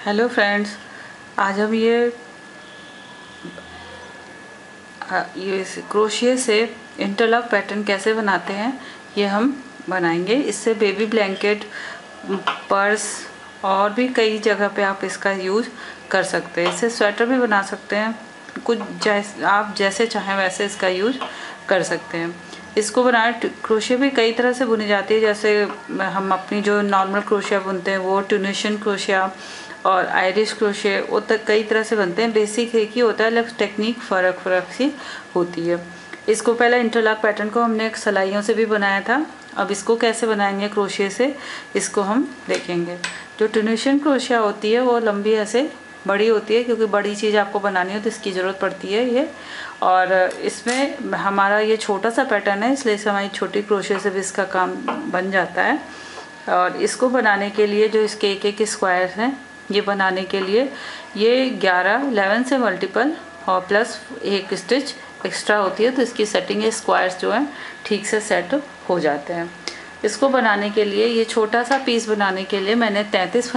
Hello friends, आज हम ये क्रोशिया से इंटरलॉक पैटर्न कैसे बनाते हैं ये हम बनाएंगे। इससे बेबी ब्लैंकेट, पर्स और भी कई जगह पे आप इसका यूज़ कर सकते हैं। इससे स्वेटर भी बना सकते हैं, आप जैसे चाहें वैसे इसका यूज़ कर सकते हैं। इसको बनाने क्रोशिया भी कई तरह से बुनी जाती है, जैसे हम अपनी जो नॉर्मल क्रोशिया बुनते हैं वो ट्यूनिशियन क्रोशिया और आयरिश क्रोशिया, वो तक कई तरह से बनते हैं। बेसिक एक ही होता है, लेकिन टेक्निक फ़र्क सी होती है। इसको पहले इंटरलॉक पैटर्न को हमने एक सिलाइयों से भी बनाया था। अब इसको कैसे बनाएंगे क्रोशिया से, इसको हम देखेंगे। जो ट्यूनिशियन क्रोशिया होती है वो लंबी ऐसे बड़ी होती है, क्योंकि बड़ी चीज़ आपको बनानी हो तो इसकी ज़रूरत पड़ती है ये। और इसमें हमारा ये छोटा सा पैटर्न है, इसलिए हमारी छोटी क्रोशिया से भी इसका काम बन जाता है। और इसको बनाने के लिए जो इसके एक स्क्वायर हैं, ये बनाने के लिए ये 11 से मल्टीपल और प्लस एक स्टिच एक्स्ट्रा होती है, तो इसकी सेटिंग स्क्वायर्स जो हैं ठीक से सेट हो जाते हैं। इसको बनाने के लिए ये छोटा सा पीस बनाने के लिए मैंने 33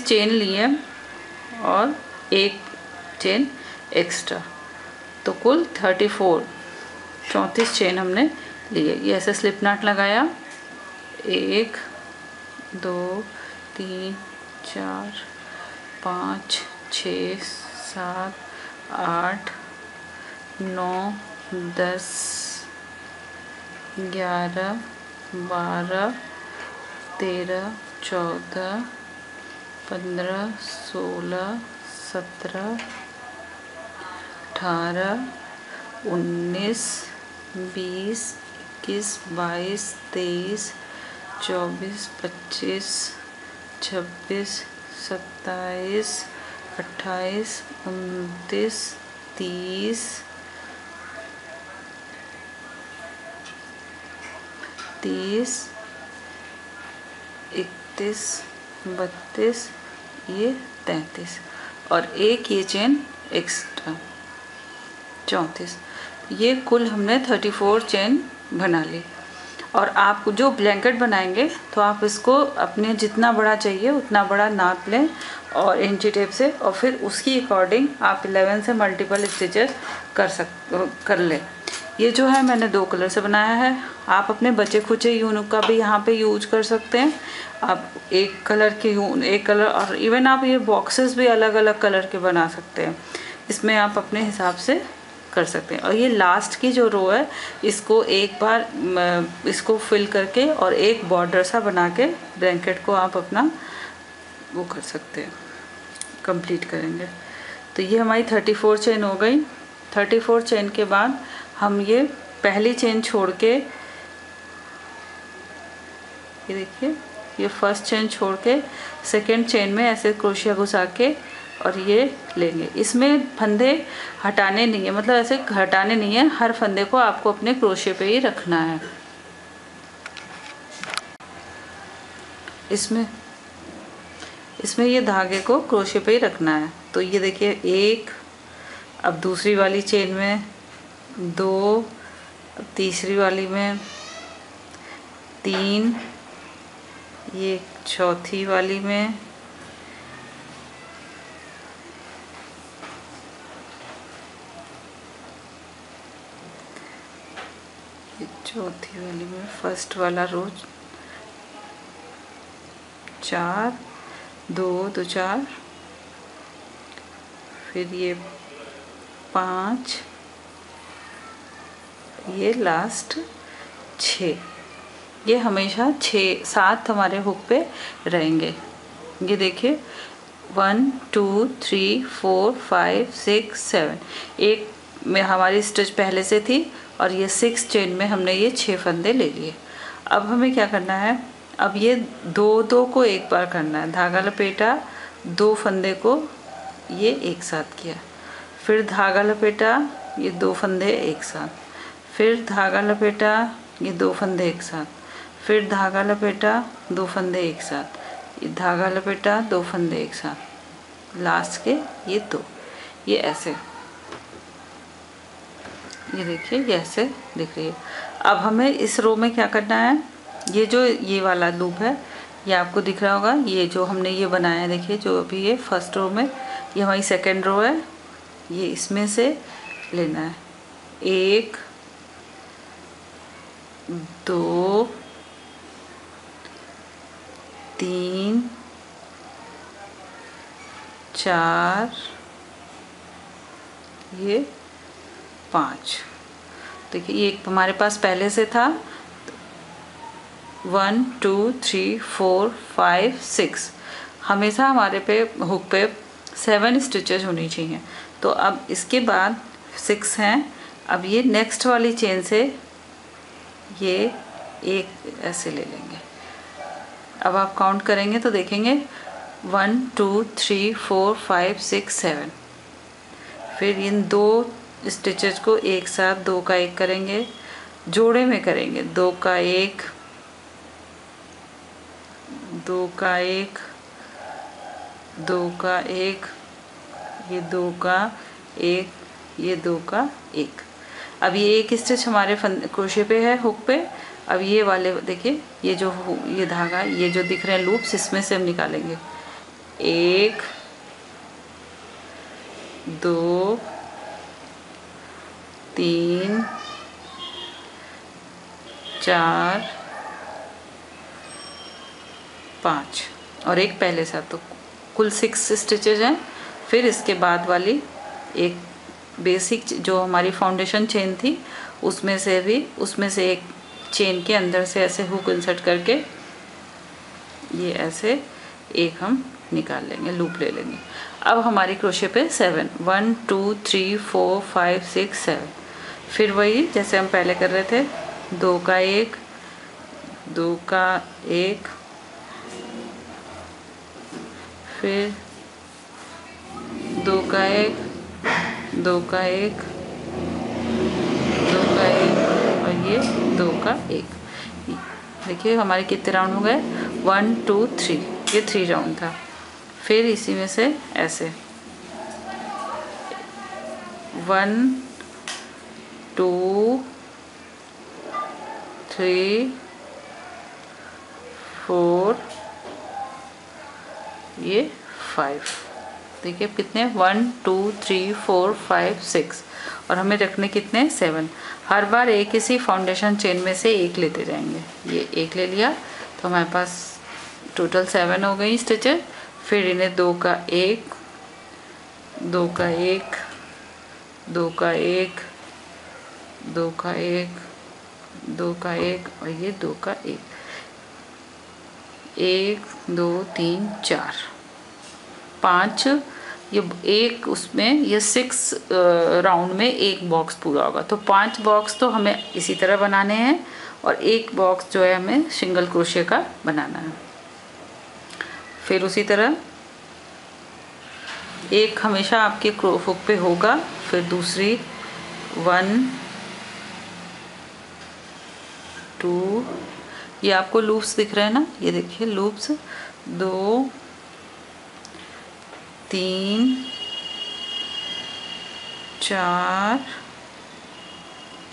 चेन लिए और एक चेन एक्स्ट्रा, तो कुल 34 चेन हमने लिए। ये ऐसे स्लिप नॉट लगाया, 1 2 3 4 5 6 7 8 9 10 11 12 13 14 15 16 17 18 19 20 21 22 23 24 25 26 27 28 29 30 31 32 ये 33 और एक ये चेन एक्स्ट्रा 34। ये कुल हमने 34 चेन बना ली। और आप जो ब्लैंकेट बनाएंगे तो आप इसको अपने जितना बड़ा चाहिए उतना बड़ा नाप लें और इंची टेप से, और फिर उसकी अकॉर्डिंग आप 11 से मल्टीपल स्टिचेस कर लें। ये जो है मैंने 2 कलर से बनाया है। आप अपने बचे खुचे यून का भी यहाँ पे यूज कर सकते हैं। आप एक कलर और इवन आप ये बॉक्सेस भी अलग अलग कलर के बना सकते हैं। इसमें आप अपने हिसाब से कर सकते हैं। और ये लास्ट की जो रो है, इसको एक बार इसको फिल करके और एक बॉर्डर सा बना के ब्लैंकेट को आप अपना वो कर सकते हैं, कंप्लीट करेंगे। तो ये हमारी 34 चेन हो गई। 34 चेन के बाद हम ये पहली चेन छोड़ के, ये देखिए, ये फर्स्ट चेन छोड़ के सेकेंड चेन में ऐसे क्रोशिया घुसा के और ये लेंगे। इसमें फंदे हटाने नहीं है, मतलब ऐसे हटाने नहीं है, हर फंदे को आपको अपने क्रोशिया पे ही रखना है। इसमें ये धागे को क्रोशिया पे ही रखना है। तो ये देखिए, एक, अब दूसरी वाली चेन में 2, अब तीसरी वाली में 3, ये चौथी वाली में, चौथी वाली में फर्स्ट वाला रो 4, 2 2 4, फिर ये 5, ये लास्ट 6। ये हमेशा 6-7 हमारे हुक पे रहेंगे। ये देखिए, 1 2 3 4 5 6 7, एक में हमारी स्टिच पहले से थी और ये 6 चेन में हमने ये 6 फंदे ले लिए। अब हमें क्या करना है, अब ये 2 को एक बार करना है। धागा लपेटा, 2 फंदे को ये एक साथ किया, फिर धागा लपेटा, ये 2 फंदे एक साथ, फिर धागा लपेटा, ये 2 फंदे एक साथ, फिर धागा लपेटा, 2 फंदे एक साथ, ये धागा लपेटा, 2 फंदे एक साथ, लास्ट के ये 2, ये ऐसे, ये देखिए ये ऐसे दिख रही है। अब हमें इस रो में क्या करना है, ये जो ये वाला लूप है ये आपको दिख रहा होगा, ये जो हमने ये बनाया है, देखिए जो अभी ये फर्स्ट रो में, ये हमारी सेकेंड रो है, ये इसमें से लेना है 1 2 3 4 ये 5। देखिए ये एक हमारे पास पहले से था 1 2 3 4 5 6, हमेशा हमारे पे हुक पे 7 स्टिचेज होनी चाहिए। तो अब इसके बाद 6 हैं, अब ये नेक्स्ट वाली चेन से ये एक ऐसे ले लेंगे। अब आप काउंट करेंगे तो देखेंगे 1 2 3 4 5 6 7, फिर इन 2 स्टिचेज को एक साथ 2 का 1 करेंगे, जोड़े में करेंगे 2 का 1 2 का 1 2 का 1, ये 2 का 1, ये 2 का 1। अब ये एक स्टिच हमारे क्रोशे पे है, हुक पे। अब ये वाले देखिए, ये जो ये धागा, ये जो दिख रहे हैं लूप्स, इसमें से हम निकालेंगे 1 2 3 4 5 और एक पहले साथ, तो कुल 6 स्टिचेज हैं। फिर इसके बाद वाली एक बेसिक जो हमारी फाउंडेशन चेन थी, उसमें से एक चेन के अंदर से ऐसे हुक इंसर्ट करके ये ऐसे एक हम निकाल लेंगे, लूप ले लेंगे। अब हमारी क्रोशे पे 7 1 2 3 4 5 6 7, फिर वही जैसे हम पहले कर रहे थे, 2 का 1 2 का 1, फिर 2 का 1 2 का 1 2 का 1 और ये 2 का 1। देखिए हमारे कितने राउंड हो गए, 1 2 3, ये 3 राउंड था। फिर इसी में से ऐसे 1 2 3 4 ये 5। देखिए कितने, 1 2 3 4 5 6, और हमें रखने कितने, 7। हर बार एक इसी फाउंडेशन चेन में से एक लेते जाएंगे। ये एक ले लिया तो हमारे पास टोटल 7 हो गई स्टिचेज। फिर इन्हें 2 का 1 2 का 1 2 का 1 2 का 1 2 का 1 और ये 2 का 1, 1 2 3 4 5, ये एक उसमें ये 6 राउंड में एक बॉक्स पूरा होगा। तो 5 बॉक्स तो हमें इसी तरह बनाने हैं और एक बॉक्स जो है हमें सिंगल क्रोशे का बनाना है। फिर उसी तरह एक हमेशा आपके हुक पे होगा, फिर दूसरी 1 2, ये आपको लूप्स दिख रहे हैं ना, ये देखिए लूप्स, 2 3 4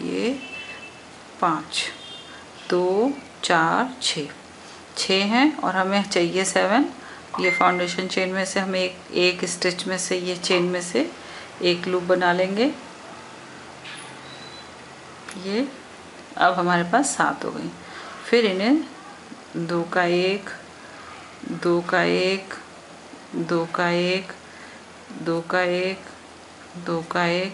ये 5 2 4 6 हैं और हमें चाहिए 7। ये फाउंडेशन चेन में से हम एक स्टिच में से, ये चेन में से एक लूप बना लेंगे। ये अब हमारे पास 7 हो गई। फिर इन्हें 2 का 1 2 का 1 2 का 1 2 का 1 2 का 1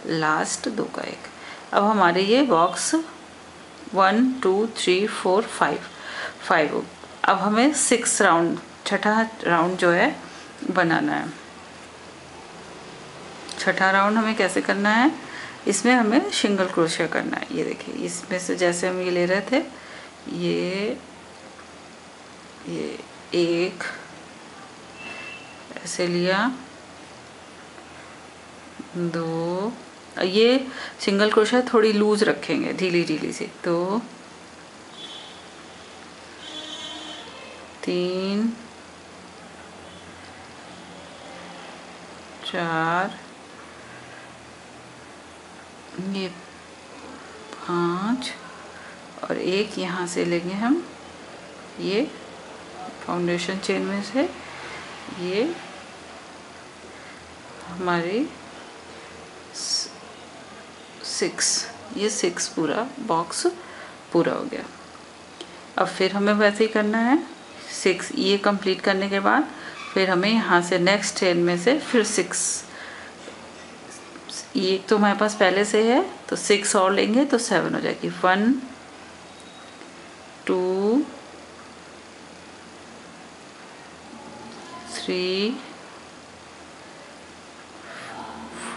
लास्ट 2 का 1। अब हमारे ये बॉक्स 1 2 3 4 5। अब हमें 6 राउंड, छठा राउंड जो है बनाना है। छठा राउंड हमें कैसे करना है, इसमें हमें सिंगल क्रोशिया करना है। ये देखिए इसमें से जैसे हम ये ले रहे थे, ये एक ऐसे लिया, 2, ये सिंगल क्रोशिया थोड़ी लूज रखेंगे, ढीली ढीली सी, 2 3 4 ये 5 और एक यहाँ से लेंगे हम ये फाउंडेशन चेन में से ये हमारी 6 पूरा बॉक्स पूरा हो गया। अब फिर हमें वैसे ही करना है 6, ये कंप्लीट करने के बाद फिर हमें यहाँ से नेक्स्ट चेन में से फिर 6, ये तो हमारे पास पहले से है तो 6 और लेंगे तो 7 हो जाएगी। 1 2 3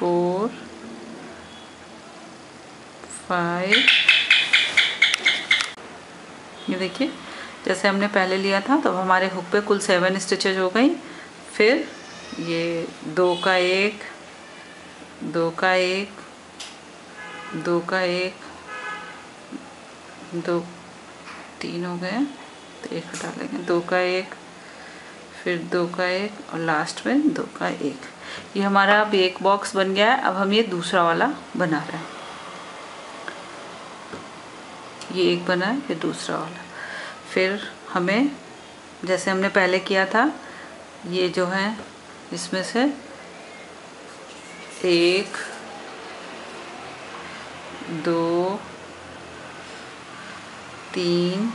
4 5, ये देखिए जैसे हमने पहले लिया था तो हमारे हुक पे कुल 7 स्टिचेज हो गई। फिर ये 2 का 1 2 का 1 2 का 1 2 3 हो गए तो 1 हटा लेंगे, 2 का 1 फिर 2 का 1 और लास्ट में 2 का 1। ये हमारा अब एक बॉक्स बन गया है। अब हम ये दूसरा वाला बना रहे हैं, ये एक बना है ये दूसरा वाला। फिर हमें जैसे हमने पहले किया था ये जो है इसमें से 1 2 3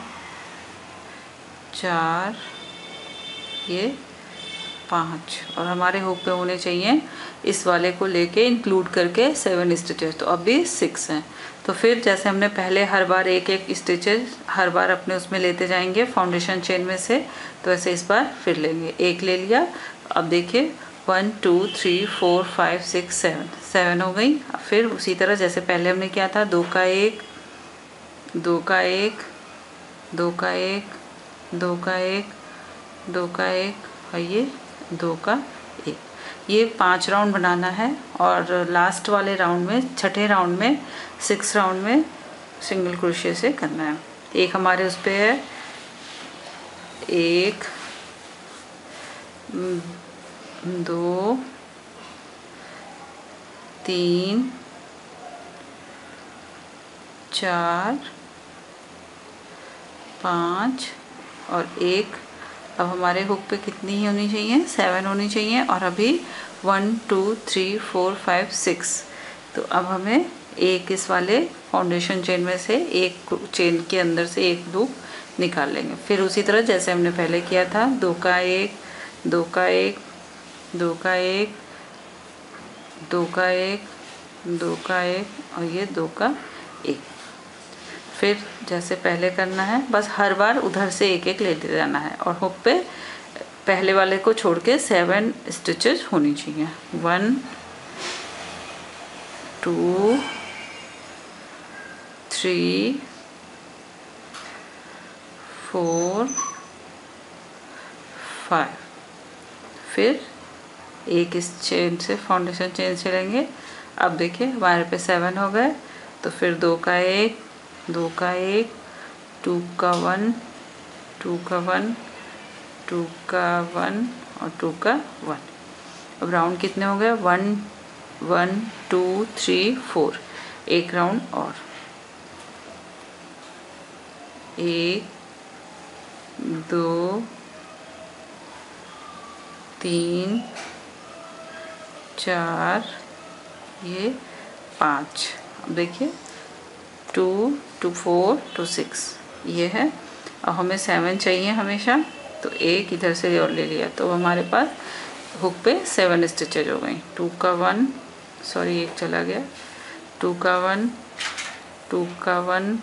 4 ये 5 और हमारे हुक पे होने चाहिए इस वाले को लेके इंक्लूड करके 7 स्टिचेस, तो अभी 6 हैं। तो फिर जैसे हमने पहले हर बार एक एक स्टिचेस हर बार अपने उसमें लेते जाएंगे फाउंडेशन चेन में से, तो ऐसे इस बार फिर लेंगे। एक ले लिया, अब देखिए 1 2 3 4 5 6 7 हो गई। अब फिर उसी तरह जैसे पहले हमने किया था 2 का 1 2 का 1 2 का 1 2 का 1 2 का 1 और ये 2 का 1। ये 5 राउंड बनाना है और लास्ट वाले राउंड में छठे राउंड में 6 राउंड में सिंगल क्रोशिया से करना है। एक हमारे उस पे है 1 2 3 4 5 और 1। अब हमारे हुक पे कितनी ही होनी चाहिए, 7 होनी चाहिए और अभी 1 2 3 4 5 6। तो अब हमें एक इस वाले फाउंडेशन चेन में से एक चेन के अंदर से एक लूप निकाल लेंगे। फिर उसी तरह जैसे हमने पहले किया था 2 का 1 2 का 1 2 का 1 2 का 1 2 का 1 और ये 2 का 1। फिर जैसे पहले करना है बस हर बार उधर से एक एक लेते जाना है और हुक पे पहले वाले को छोड़ के 7 स्टिचेस होनी चाहिए। 1 2 3 4 5। फिर एक इस चेन से फाउंडेशन चेन से लेंगे। अब देखिए हमारे पे 7 हो गए, तो फिर 2 का 1 2 का 1 2 का 1 2 का 1 2 का 1 और 2 का 1। अब राउंड कितने हो गए, 1 1 2 3 4। एक राउंड और 1 2 3 4 ये 5। अब देखिए 2 2 4 2 6 ये है। अब हमें 7 चाहिए हमेशा, तो एक इधर से और ले लिया तो हमारे पास हुक पे 7 स्टिचेज हो गई। 2 का 1 सॉरी एक चला गया, 2 का 1 2 का 1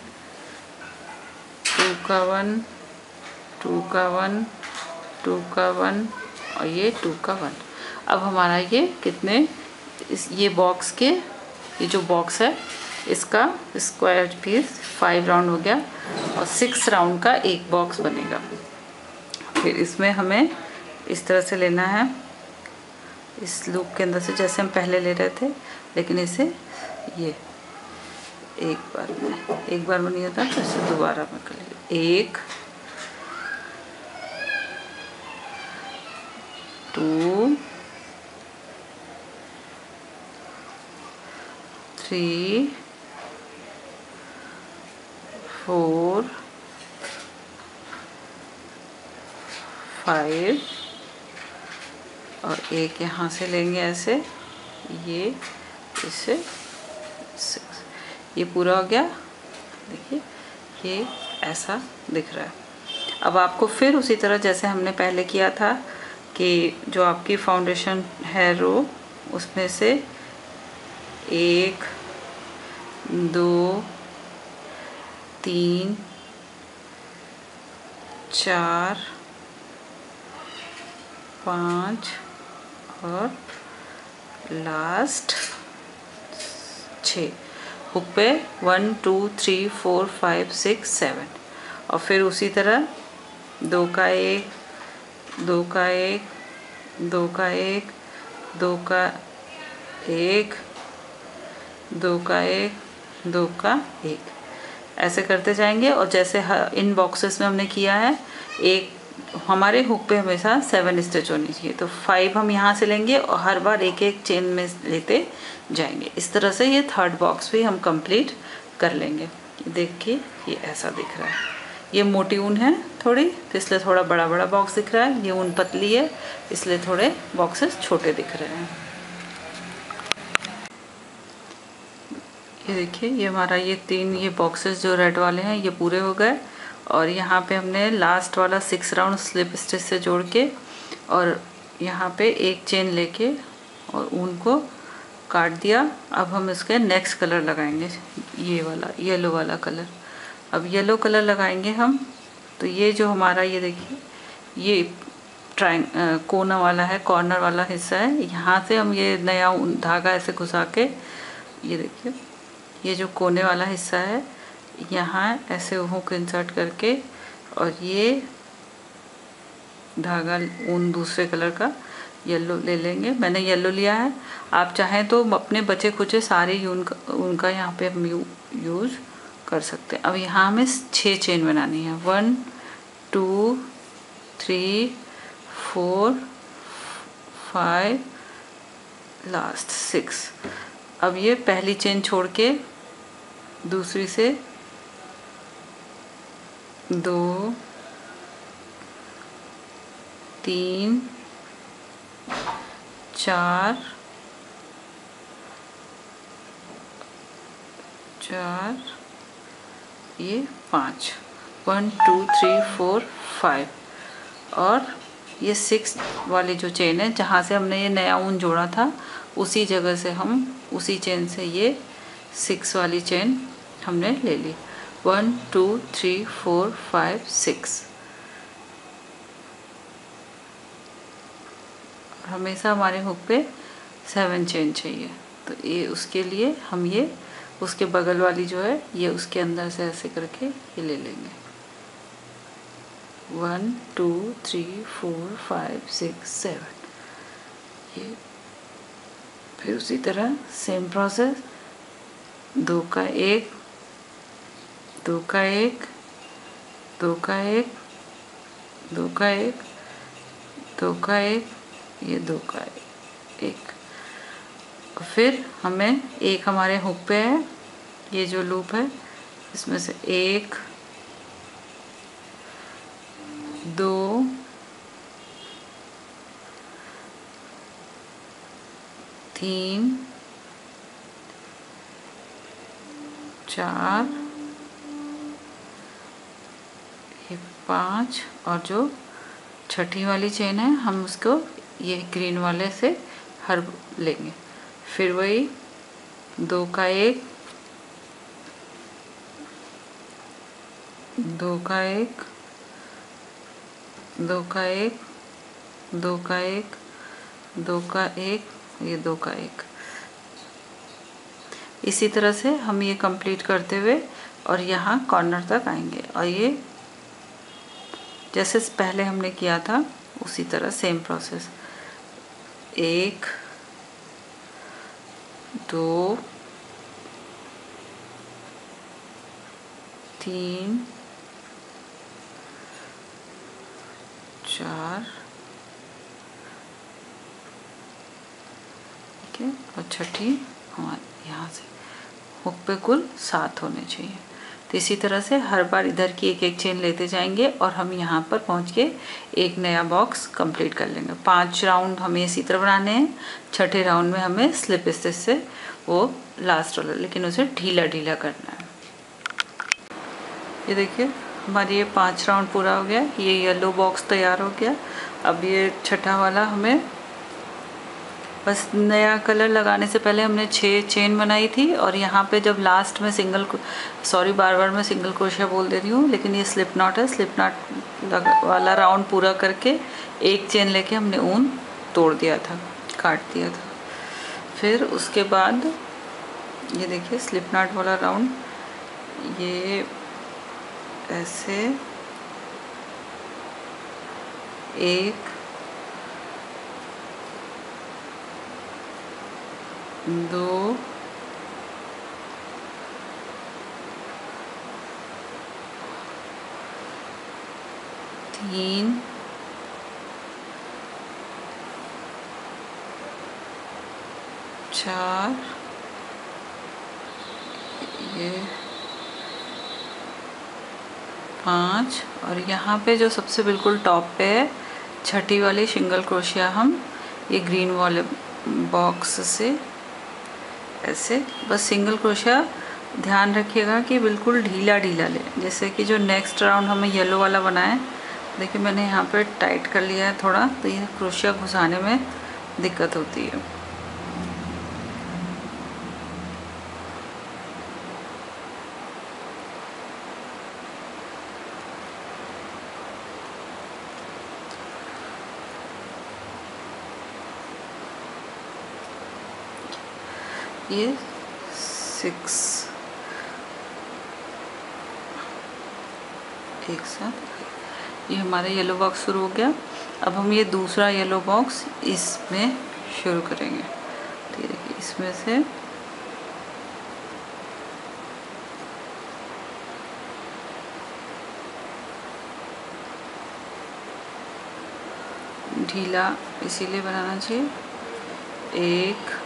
2 का 1 2 का 1 2 का 1 और ये 2 का 1। अब हमारा ये कितने ये बॉक्स के ये जो बॉक्स है इसका स्क्वायर पीस 5 राउंड हो गया और 6 राउंड का एक बॉक्स बनेगा। फिर इसमें हमें इस तरह से लेना है, इस लूप के अंदर से जैसे हम पहले ले रहे थे, लेकिन इसे ये एक बार में नहीं होता तो इसे दोबारा में कर लीजिए। 1 2 3 4 5 और एक यहाँ से लेंगे ऐसे, ये इससे 6। ये पूरा हो गया। देखिए ये ऐसा दिख रहा है। अब आपको फिर उसी तरह जैसे हमने पहले किया था कि जो आपकी फाउंडेशन है रो, उसमें से 1 2 3 4 5 और लास्ट 6 हुक पे 1 2 3 4 5 6 7 और फिर उसी तरह 2 का 1 2 का 1 2 का 1 2 का 1 2 का 1 2 का 1 ऐसे करते जाएंगे। और जैसे इन बॉक्सेस में हमने किया है, एक हमारे हुक पे हमेशा 7 स्टिच होनी चाहिए, तो 5 हम यहाँ से लेंगे और हर बार एक एक चेन में लेते जाएंगे। इस तरह से ये थर्ड बॉक्स भी हम कंप्लीट कर लेंगे। देखिए ये ऐसा दिख रहा है। ये मोटी ऊन है थोड़ी, तो इसलिए थोड़ा बड़ा बड़ा बॉक्स दिख रहा है। ये ऊन पतली है इसलिए थोड़े बॉक्सेस छोटे दिख रहे हैं। ये देखिए ये हमारा ये 3 ये बॉक्सेस जो रेड वाले हैं ये पूरे हो गए। और यहाँ पे हमने लास्ट वाला 6 राउंड स्लिप स्टिच से जोड़ के और यहाँ पे एक चेन लेके और ऊन को काट दिया। अब हम इसके नेक्स्ट कलर लगाएंगे, ये वाला येलो वाला कलर। अब येलो कलर लगाएंगे हम, तो ये जो हमारा ये देखिए ये कोना वाला है, कॉर्नर वाला हिस्सा है। यहाँ से हम ये नया धागा ऐसे घुसा के, ये देखिए ये जो कोने वाला हिस्सा है यहाँ ऐसे हुक इंसर्ट करके और ये धागा ऊन दूसरे कलर का येलो ले लेंगे। मैंने येलो लिया है, आप चाहें तो अपने बचे खुचे सारे ऊन का यहाँ पे हम यूज़ कर सकते हैं। अब यहाँ हमें 6 चेन बनानी है, 1 2 3 4 5 लास्ट 6। अब ये पहली चेन छोड़ के दूसरी से 2 3 4 ये 5 1 2 3 4 5 और ये 6 वाली जो चेन है जहाँ से हमने ये नया ऊन जोड़ा था उसी जगह से हम उसी चेन से ये 6 वाली चेन हमने ले ली। 1 2 3 4 5 6। हमेशा हमारे हुक पे 7 चेन चाहिए, तो ये उसके लिए हम ये उसके बगल वाली जो है ये उसके अंदर से ऐसे करके ये ले लेंगे। 1 2 3 4 5 6 7। ये फिर उसी तरह सेम प्रोसेस, 2 का 1 2 का 1 2 का 1 2 का 1 2 का 1 ये 2 का 1। फिर हमें एक हमारे हुक पे है ये जो लूप है, इसमें से 1 2 3 4 ये 5 और जो छठी वाली चेन है हम उसको ये ग्रीन वाले से हर लेंगे। फिर वही 2 का 1 2 का 1 2 का 1 2 का 1 2 का 1 ये 2 का 1। इसी तरह से हम ये कंप्लीट करते हुए और यहाँ कॉर्नर तक आएंगे और ये जैसे पहले हमने किया था उसी तरह सेम प्रोसेस। 1 2 3 4 ठीक है, और छठी हमारे यहाँ से हुक पे कुल 7 होने चाहिए। तो इसी तरह से हर बार इधर की एक एक चेन लेते जाएंगे और हम यहाँ पर पहुँच के एक नया बॉक्स कंप्लीट कर लेंगे। 5 राउंड हमें इसी तरह बनाने हैं। छठे राउंड में हमें स्लिप स्टिच से वो लास्ट वाला, लेकिन उसे ढीला ढीला करना है। ये देखिए हमारी ये 5 राउंड पूरा हो गया। ये येलो बॉक्स तैयार हो गया। अब ये छठा वाला हमें बस नया कलर लगाने से पहले हमने 6 चेन बनाई थी और यहाँ पे जब लास्ट में बार बार मैं सिंगल क्रोशिया बोल दे रही हूँ, लेकिन ये स्लिप नॉट है। स्लिप नॉट वाला राउंड पूरा करके एक चेन लेके हमने ऊन तोड़ दिया था, काट दिया था। फिर उसके बाद ये देखिए स्लिप नॉट वाला राउंड, ये ऐसे 1 2 3 4 ये 5 और यहाँ पे जो सबसे बिल्कुल टॉप पे है छठी वाली सिंगल क्रोशिया हम ये ग्रीन वाले बॉक्स से ऐसे बस सिंगल क्रोशिया ध्यान रखिएगा कि बिल्कुल ढीला ढीला ले। जैसे कि जो नेक्स्ट राउंड हमें येलो वाला बनाए, देखिए मैंने यहाँ पे टाइट कर लिया है थोड़ा, तो ये क्रोशिया घुसाने में दिक्कत होती है। ये 6 एक साथ ये हमारा येलो बॉक्स शुरू हो गया। अब हम ये दूसरा येलो बॉक्स इसमें शुरू करेंगे। तो ये देखिए इसमें से ढीला इसीलिए बनाना चाहिए। 1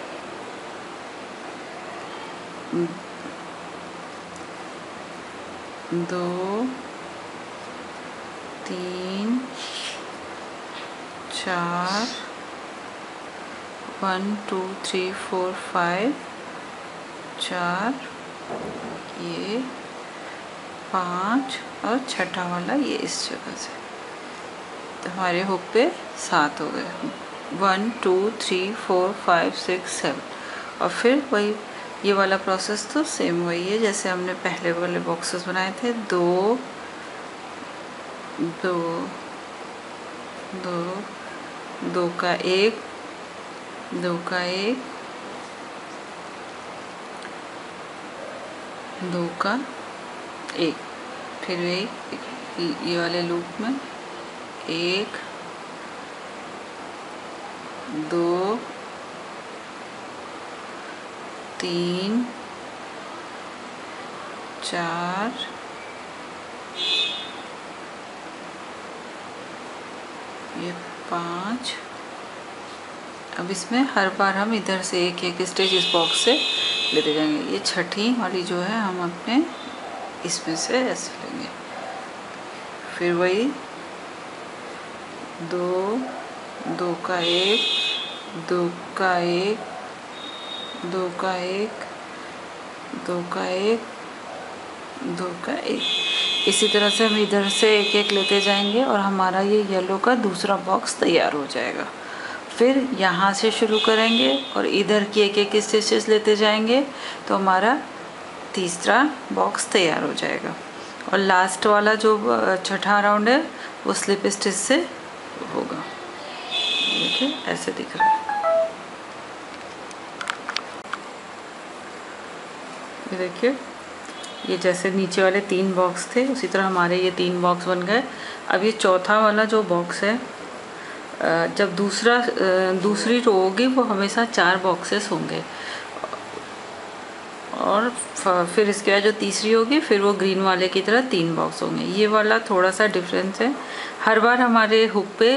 2 3 4 1 2 3 4 5 4 ये 5 और छठा वाला ये इस जगह से। तो हमारे हुक पे 7 हो गए। 1 2 3 4 5 6 7 और फिर वही ये वाला प्रोसेस तो सेम वही है जैसे हमने पहले वाले बॉक्सेस बनाए थे। 2 2 2 2 का 1 2 का 1 2 का 1 फिर ये वाले लूप में 1 2 3 4 ये 5। अब इसमें हर बार हम इधर से एक एक स्टिच इस बॉक्स से लेते जाएंगे। ये छठी वाली जो है हम अपने इसमें से ऐसे लेंगे। फिर वही 2 2 का 1 2 का 1 2 का 1 2 का 1 2 का 1 इसी तरह से हम इधर से एक एक लेते जाएंगे और हमारा ये येलो का दूसरा बॉक्स तैयार हो जाएगा। फिर यहाँ से शुरू करेंगे और इधर की एक एक स्टिचेस लेते जाएंगे तो हमारा तीसरा बॉक्स तैयार हो जाएगा। और लास्ट वाला जो छठा राउंड है वो स्लिप स्टिच से होगा। देखिए ऐसे दिख रहा है। ये देखिए ये जैसे नीचे वाले 3 बॉक्स थे उसी तरह हमारे ये 3 बॉक्स बन गए। अब ये चौथा वाला जो बॉक्स है, जब दूसरी रो होगी वो हमेशा 4 बॉक्सेस होंगे और फिर इसके बाद जो तीसरी होगी फिर वो ग्रीन वाले की तरह 3 बॉक्स होंगे। ये वाला थोड़ा सा डिफरेंस है। हर बार हमारे हुक पे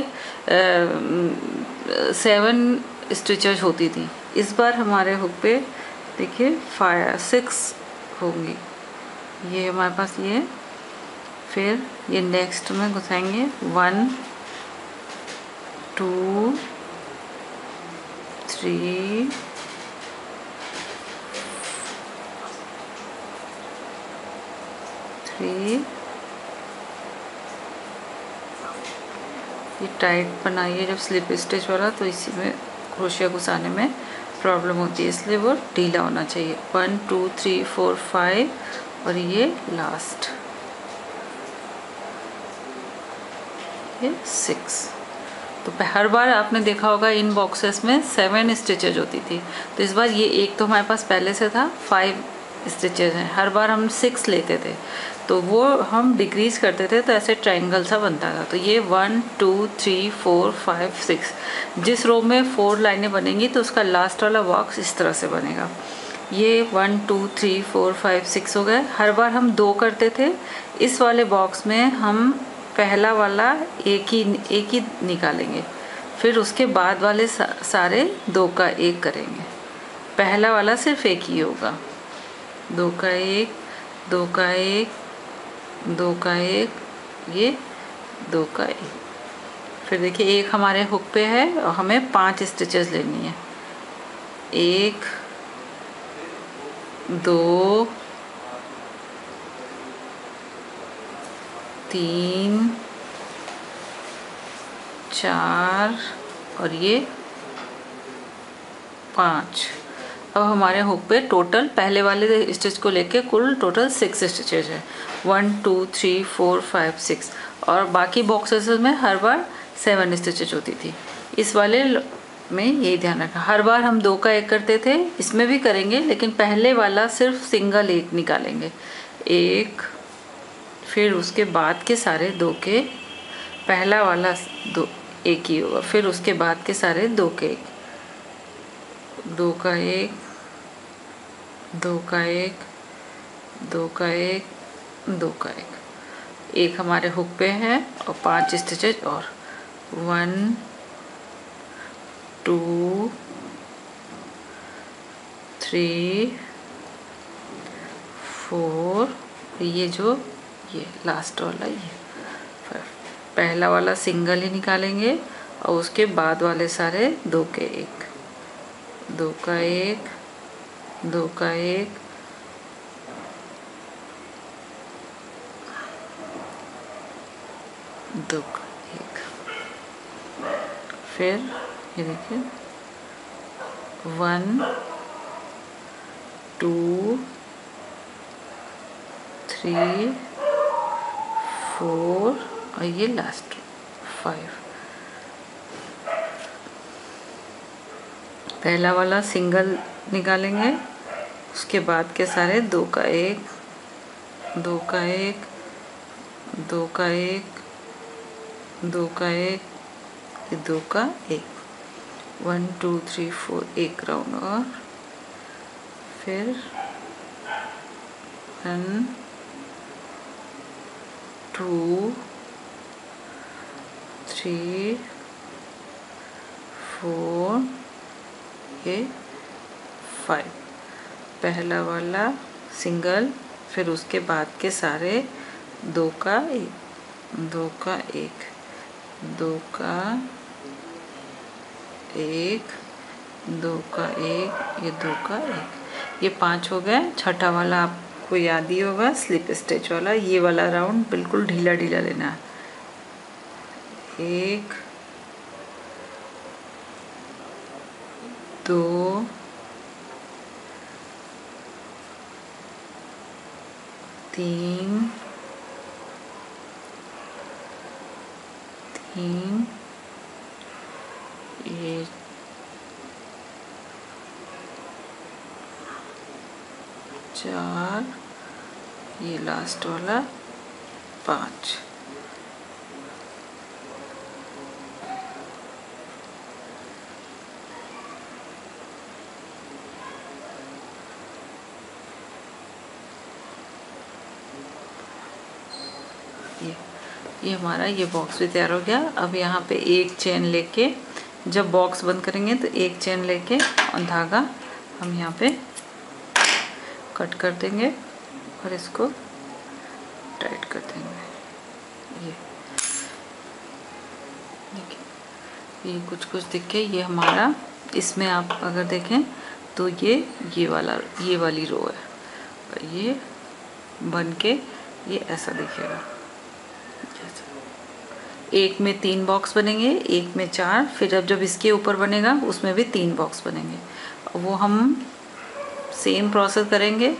7 स्टिचेस होती थी, इस बार हमारे हुक पे देखिए 6 होंगी। ये हमारे पास ये, फिर ये नेक्स्ट में घुसाएंगे 1 2 3 3। ये टाइट बनाइए जब स्लिप स्टिच वाला, तो इसी में क्रोशिया घुसाने में प्रॉब्लम होती है, इसलिए वो ढीला होना चाहिए। 1 2 3 4 5 और ये लास्ट ये 6। तो हर बार आपने देखा होगा इन बॉक्सेस में 7 स्टिचेज होती थी, तो इस बार ये एक तो हमारे पास पहले से था, 5 स्टिचेज हैं। हर बार हम 6 लेते थे, तो वो हम डिक्रीज करते थे, तो ऐसे ट्रायंगल सा बनता था। तो ये 1 2 3 4 5 6, जिस रो में 4 लाइनें बनेंगी तो उसका लास्ट वाला बॉक्स इस तरह से बनेगा। ये 1 2 3 4 5 6 हो गए। हर बार हम 2 करते थे। इस वाले बॉक्स में हम पहला वाला एक ही निकालेंगे, फिर उसके बाद वाले सारे 2 का 1 करेंगे। पहला वाला सिर्फ एक ही होगा, 2 का 1 2 का 1 2 का 1, ये 2 का 1। फिर देखिए एक हमारे हुक पे है और हमें 5 स्टिचेस लेनी है। 1 2 3 4 और ये 5। अब हमारे हुक पे टोटल पहले वाले स्टिच को लेके कुल टोटल 6 स्टिचेज है। 1 2 3 4 5 6, और बाकी बॉक्सेस में हर बार 7 स्टिचेज होती थी। इस वाले में यही ध्यान रखा, हर बार हम 2 का 1 करते थे, इसमें भी करेंगे, लेकिन पहले वाला सिर्फ सिंगल 1 निकालेंगे। 1, फिर उसके बाद के सारे 2 के, पहला वाला 2 1 ही होगा, फिर उसके बाद के सारे 2 के 1, 2 का 1 2 का 1 2 का 1 2 का 1। एक हमारे हुक पे है और 5 स्टिचेज और 1 2 3 4, ये जो ये लास्ट वाला ये पहला वाला सिंगल ही निकालेंगे और उसके बाद वाले सारे 2 के 1, 2 का 1 2 का 1 2 का 1। फिर ये देखिए 1 2 3 4 और ये लास्ट 5। पहला वाला सिंगल निकालेंगे, उसके बाद के सारे 2 का 1 2 का 1 2 का 1 2 का 1 2 का 1, 1 2 3 4 एक राउंड और फिर 1 2 3 4 ये 5। पहला वाला सिंगल, फिर उसके बाद के सारे 2 का 1 2 का 1 2 का 1 2 का 1 ये 2 का 1, ये 5 हो गए। छठा वाला आपको याद ही होगा, स्लिप स्टिच वाला। ये वाला राउंड बिल्कुल ढीला ढीला लेना है। 1 2 3 3 ये 4, ये लास्ट वाला 5। ये हमारा ये बॉक्स भी तैयार हो गया। अब यहाँ पे एक चेन लेके, जब बॉक्स बंद करेंगे तो एक चेन लेके और धागा हम यहाँ पे कट कर देंगे और इसको टाइट कर देंगे। ये देखिए, ये कुछ दिखे, ये हमारा, इसमें आप अगर देखें तो ये वाली रो है, और ये बन के ये ऐसा दिखेगा। एक में 3 बॉक्स बनेंगे, एक में 4, फिर जब इसके ऊपर बनेगा उसमें भी 3 बॉक्स बनेंगे। वो हम सेम प्रोसेस करेंगे,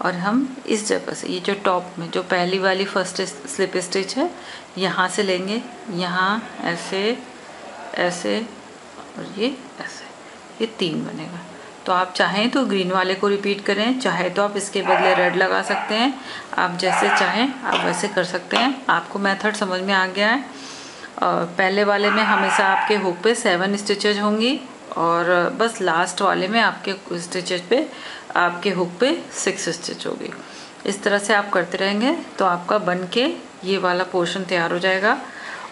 और हम इस जगह से, ये जो टॉप में जो पहली वाली फर्स्ट स्लिप स्टिच है, यहाँ से लेंगे, यहाँ ऐसे ऐसे, और ये ऐसे, ये 3 बनेगा। तो आप चाहें तो ग्रीन वाले को रिपीट करें, चाहे तो आप इसके बदले रेड लगा सकते हैं। आप जैसे चाहें आप वैसे कर सकते हैं। आपको मेथड समझ में आ गया है। पहले वाले में हमेशा आपके हुक पे 7 स्टिचेज होंगी, और बस लास्ट वाले में आपके स्टिचेज पे, आपके हुक पे 6 स्टिच होगी। इस तरह से आप करते रहेंगे तो आपका बन के ये वाला पोर्शन तैयार हो जाएगा,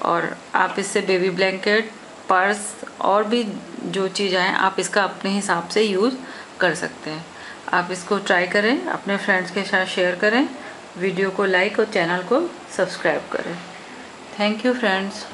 और आप इससे बेबी ब्लैंकेट, पर्स और भी जो चीज़ आए आप इसका अपने हिसाब से यूज़ कर सकते हैं। आप इसको ट्राई करें, अपने फ्रेंड्स के साथ शेयर करें, वीडियो को लाइक और चैनल को सब्सक्राइब करें। Thank you friends.